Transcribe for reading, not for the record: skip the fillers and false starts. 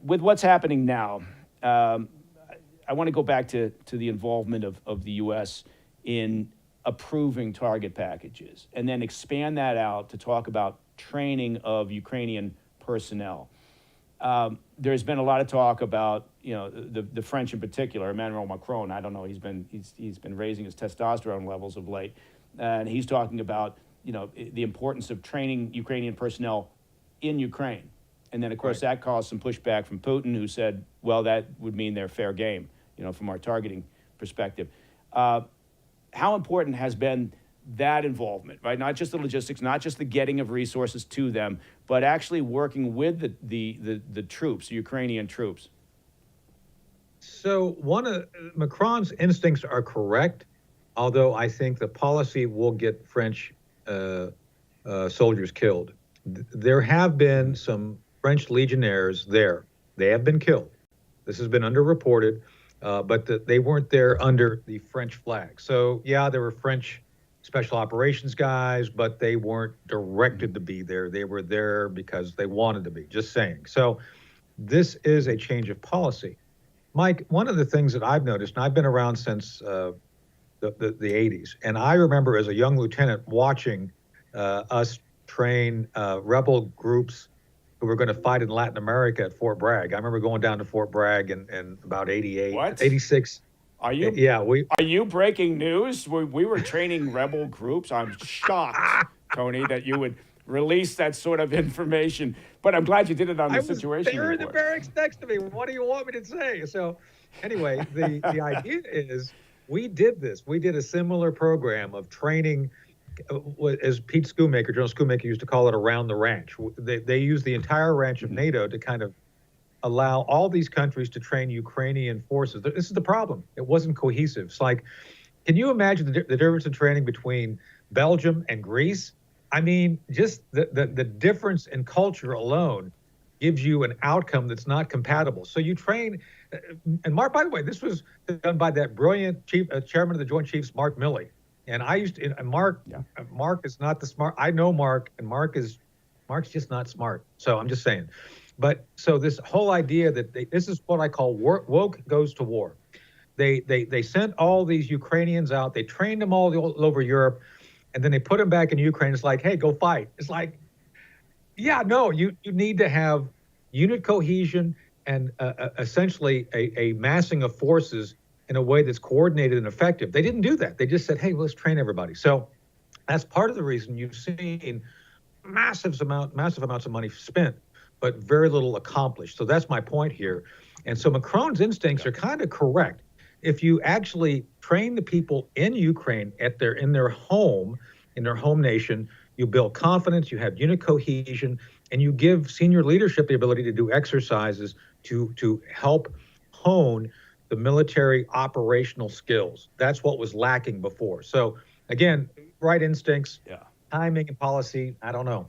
with what's happening now, um, I want to go back to the involvement of the U.S. in approving target packages and then expand that out to talk about training of Ukrainian personnel. There's been a lot of talk about, the French in particular, Emmanuel Macron. I don't know. He's been raising his testosterone levels of late, and he's talking about the importance of training Ukrainian personnel in Ukraine. And then, of course, Right. that caused some pushback from Putin, who said, well, that would mean they're fair game, from our targeting perspective. How important has been that involvement, right? Not just the logistics, not just the getting of resources to them, but actually working with the troops, the Ukrainian troops. So one of Macron's instincts are correct, although I think the policy will get French soldiers killed. There have been some French legionnaires there. They have been killed. This has been underreported, but they weren't there under the French flag. So yeah, there were French special operations guys, but they weren't directed to be there. They were there because they wanted to be, just saying. So this is a change of policy. Mike, one of the things that I've noticed, and I've been around since the 80s, and I remember as a young lieutenant watching us train rebel groups who were going to fight in Latin America at Fort Bragg. I remember going down to Fort Bragg in about 88, What? 86. Are you Yeah, are you breaking news? We were training rebel groups. I'm shocked, Tony, that you would release that sort of information. But I'm glad you did it on I the was Situation there in the Report. barracks next to me. What do you want me to say? So anyway, the idea is we did this. We did a similar program of training, as Pete Schoonmaker, General Schoonmaker used to call it, around the ranch. They used the entire ranch of NATO to kind of allow all these countries to train Ukrainian forces. This is the problem. It wasn't cohesive. It's like, can you imagine the difference in training between Belgium and Greece? I mean, just the difference in culture alone gives you an outcome that's not compatible. So you train, and Mark, by the way, this was done by that brilliant chairman of the Joint Chiefs, Mark Milley. And I used to, and Mark, Yeah. Mark is not the smart. I know Mark, and Mark's just not smart. So I'm just saying. But so this whole idea that this is what I call woke goes to war. They sent all these Ukrainians out. They trained them all over Europe, and then they put them back in Ukraine. It's like, hey, go fight. It's like, yeah, no, you need to have unit cohesion and essentially a massing of forces in a way that's coordinated and effective. They didn't do that. They just said, hey, let's train everybody. So that's part of the reason you've seen massive amounts of money spent, but very little accomplished. So that's my point here. And so Macron's instincts are kind of correct. If you actually train the people in Ukraine in their home nation, you build confidence, you have unit cohesion, and you give senior leadership the ability to do exercises to help hone the military operational skills. That's what was lacking before. So again, right instincts, Yeah. timing and policy, I don't know.